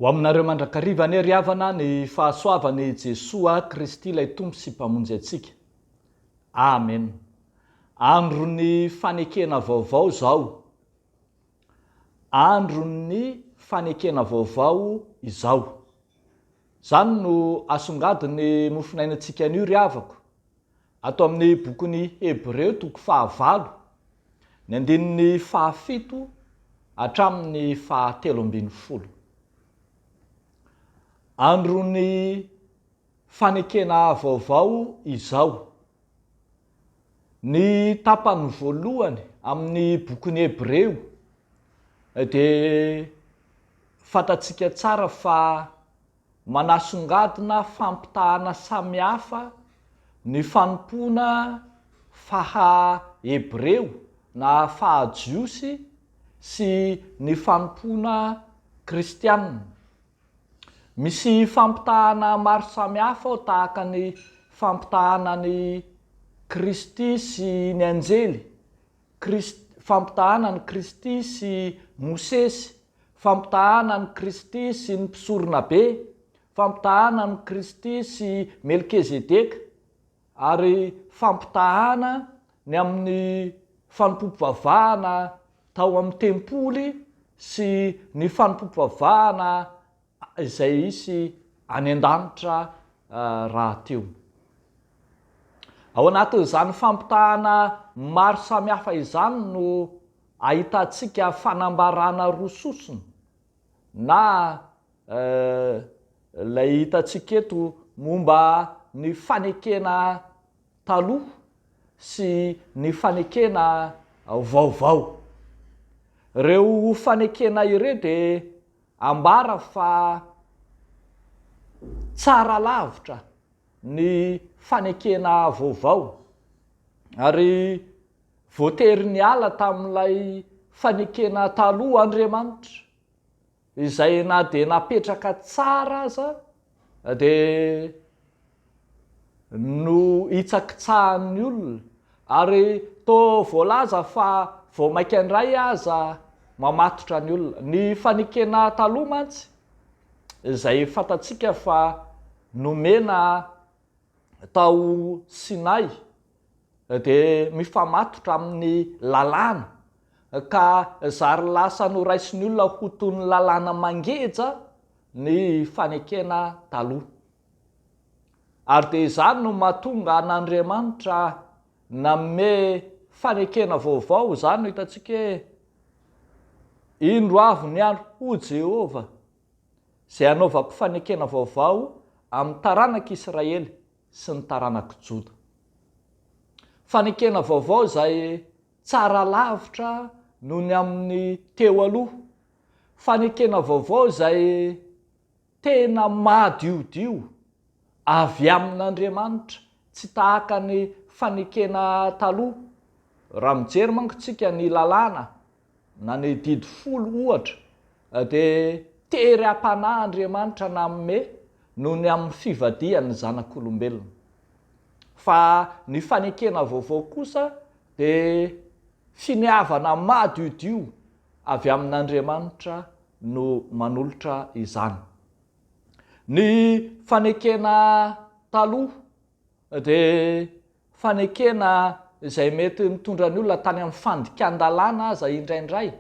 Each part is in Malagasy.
Ho aminareo mandrakariva ny riavana ny fahasoavany Jesoa Kristy ilay tompo sy mpamonjy antsika. Amen. Andro ny fanekena vaovao zao. Andro ny fanekena vaovao izao. Zany no asongadiny mofinainantsika an'io riavako. Ato amin'ny bokin'ny Hebreo toko 9, ny andinin'ny 7 hatramin'ny 17. Andro ny fanekena vaovao izao. Ny tapany voalohany amin'ny bokin'ny Hebreo dia fantatsika tsara fa manasongadina fampitahana samihafa ny fanompoana faha-Hebreo na faha-Jiosy sy ny fanompoana Kristianina. Misy fampitahana maro samihafa ao tahaka ny fampitahana ny Kristy sy ny anjely, fampitahana ny Kristy sy Mosesy, fampitahana ny Kristy sy ny mpisorona be, fampitahana ny Kristy sy Melkezedeka, ary fampitahana ny amin'ny fanompoam-pivavahana tao amin'ny tempoly sy ny fanompoam-pivavahana izay isy any an-danitra raha teo. Ao anatin'izany fampitahana maro samihafa izany no ahitantsika fanambarana roa sosona na ilay hitantsika eto momba ny fanekena taloha sy ny fanekena vaovao. Ireo fanekena ireo dia ambara fa tsara lavitra ny fanekena vaovao, ary voatery ny ala tamin'ilay fanekena taloha Andriamanitra, izay na dia napetraka tsara aza dia no hitsakitsahan'ny olona, ary toa voalaza fa vao maika indray aza mamatotra ny olona. Ny fanekena taloha mantsy izay fantatsika fa nomena tao Sinay dia mifamatotra amin'ny lalàna, ka zary lasa noraisin'ny olona ho toy ny lalàna mangeja ny fanekena taloha. Ary dia izany no mahatonga an'Andriamanitra nanome fanekena vaovao. Izany no hitantsika hoe indro avy ny andro ho Jehova izay anaovako fanekena vaovao amin'ny taranak'Israely sy ny taranaka Joda. Fanekena vaovao izay tsara lavitra noho ny amin'ny teo aloha. Fanekena vaovao izay tena madiodio avy amin'Andriamanitra, tsy tahaka ny fanekena taloha. Raha mijery manko tsika ny lalàna na ny didy 10 ohatra dia tery am-panahy Andriamanitra nanome noho ny amin'ny fivadihan'ny zanak'olombelona. Fa ny fanekena vaovao kosa dia finiavana madiodio avy amin'Andriamanitra no manolotra izany. Ny fanekena taloha dia fanekena izay mety mitondra ny olona tany amin'ny fandikan-dalàna aza indraindray,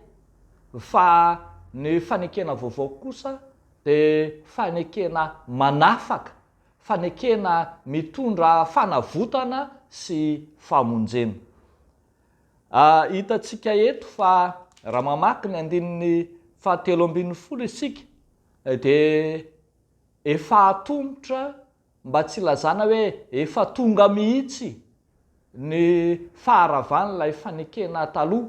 fa ny fanekena vaovao kosa dia fanekena manafaka, fanekena mitondra fanavotana sy famonjena. Hitantsika eto fa raha mamaky ny andinin'ny 17 isika dia efa atombotra, mba tsy lazana hoe efa tonga mihitsy ny faharavany fanekena taloha,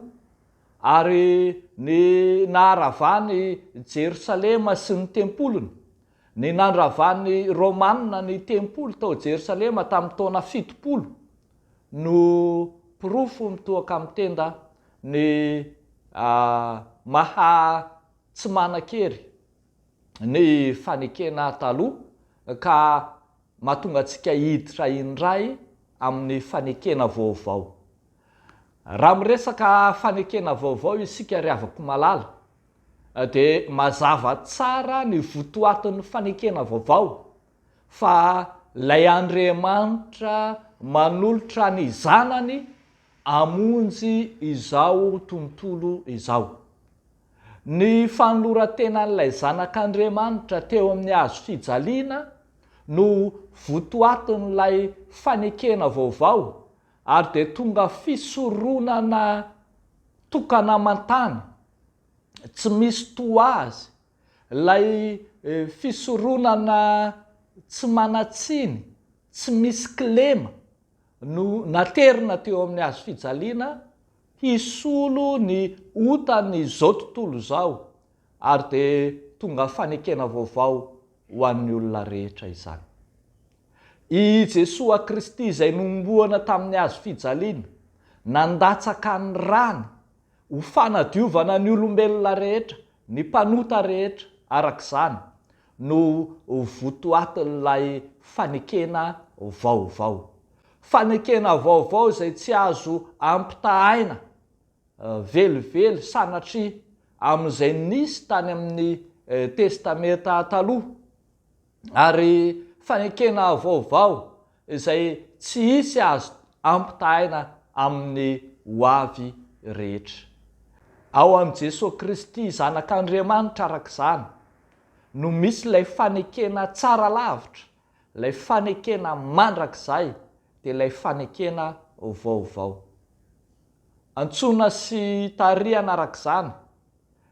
ary ny naharavany Jerosalema sy ny tempolony, ny nandravany Romanina ny tempoly tao Jerosalema tamin'ny taona 70 no pirofo mitoaka amin'ny tenda ny maha tsy manan-kery ny fanekena taloha, ka mahatonga antsika hiditra indray amin'ny fanekena vaovao. Raha miresaka fanekena vaovao isika riavako malala dia mazava tsara ny votoatin'ny fanekena vaovao fa ilay Andriamanitra manolotra ny zanany amonjy izao tontolo izao. Ny fanolorantenan'ilay zanak'Andriamanitra teo amin'ny hazo fijaliana no votoatin'ilay fanekena vaovao ary dia tonga fisoronana tokana man-tany tsy misy toa azy, ilay fisoronana tsy manatsiny, tsy misy kilema no naterina teo amin'ny hazo fijaliana hisolo ny otan'izao tontolo izao ary dia tonga fanekena vaovao ho an'ny olona rehetra izany. I Jesosy Kristy izay nomboana tamin'ny hazo fijaliana nandatsaka ny rany ho fanadiovana ny olombelona rehetra, ny mpanota rehetra arak'izany no votoatin'ilay fanekena vaovao. Fanekena vaovao izay tsy azo ampitahaina velively sanatria amin'izay nisy tany amin'ny testamenta taloha, ary fanekena vaovao izay tsy hisy azo ampitahaina amin'ny hoavy rehetra. Ao amin'i Jesosy Kristy zanak'Andriamanitra arak'izany no misy ilay fanekena tsara lavitra, ilay fanekena mandrakizay dia ilay fanekena vaovao. Antsoina sy tarihana arak'izany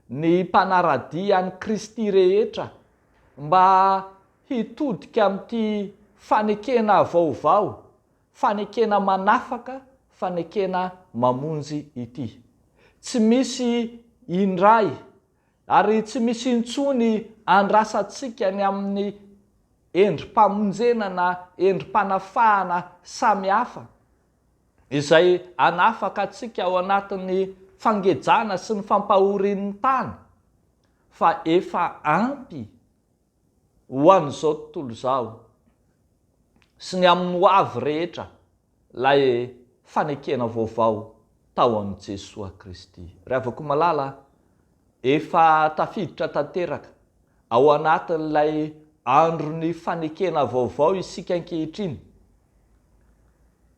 ny mpanaradia an'i Kristy rehetra mba hitodika amin'ity fanekena vaovao, fanekena manafaka, fanekena mamonjy ity. Tsy misy indray ary tsy misy intsony andrasantsika ny amin'ny endrim-pamonjena na endrim-panafahana samihafa izay anafaka antsika ao anatin'ny fangejana sy ny fampahorian'ny tany, fa efa ampy ho an'izao tontolo izao sy ny amin'ny hoavy rehetra ilay fanekena vaovao tao amin'i Jesosy Kristy. Raha avako malala, efa tafiditra tanteraka ao anatin'ilay andron'ny fanekena vaovao isika ankehitriny.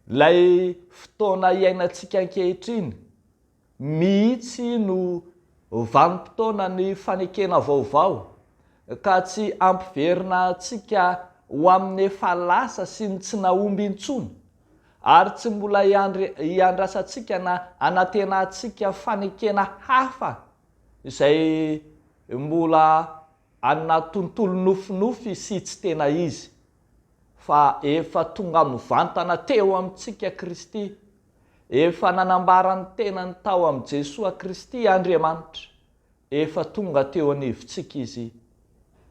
Ilay fotoana iainantsika ankehitriny mihitsy no vanim-potoana ny fanekena vaovao ka tsy ampiverina antsika ho amin'ny efa lasa sy ny tsy nahomby intsony, ary tsy mbola hiandrasantsika na anatenantsika fanekena hafa izay mbola ana tontolo nofinofy sy tsy tena izy, fa efa tonga mivantana teo amintsika Kristy, efa nanambara ny tenany tao amin'i Jesosy Kristy Andriamanitra, efa tonga teo anivontsika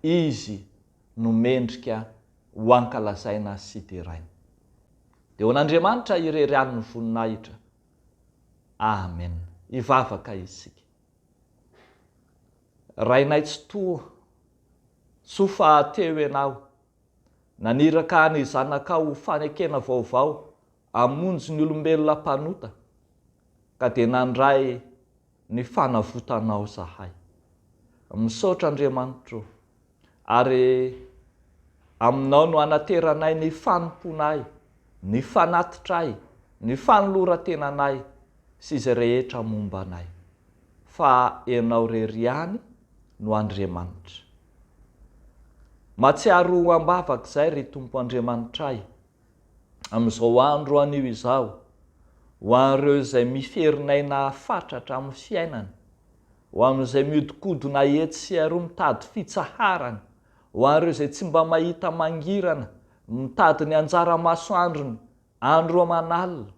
izy no mendrika ho ankalazaina sy teraina. Dia ho an'Andriamanitra irery ny voninahitra. Amen. Ivavaka isika. Rainay tsy toa, tsofa teo ianao, naniraka ny zanakao fanekena vaovao amonjy ny olombelona mpanota, ka dia nandray ny fanavotanao zahay. Misaotra Andriamanitra, ary aminao no anateranay ny fanomponay, ny fanatitray, ny fanoloran-tenanay sy izay rehetra momba anay, fa ianao rery ihany no Andriamanitra. Matsiaro ambavaka izay ry Tompo Andriamanitray amin'izao andro anio izao, ho an'ireo izay miferinaina fatratra amin'ny fiainana, ho amin'izay miodikodina etsy sy aroa mitady fitsaharana, ho an'ireo izay tsy mba mahita mangirana, mitady ny anjara masoandrony andro aman'alina,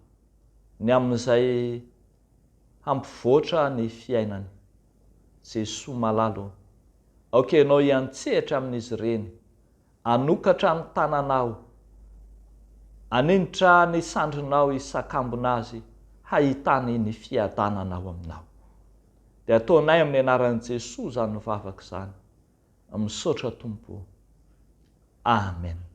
ny amin'izay hampivoatra ny fiainany. Jesosy malalo, aoka ianao hiantsehatra amin'izy ireny, anokatra ny tananao, aninitra ny sandrinao isakambona azy, hahitany ny fiadananao aminao. Dia ataonay amin'ny anaran'i Jesosy izany mivavaka izany. Misaotra Tompo. Amen.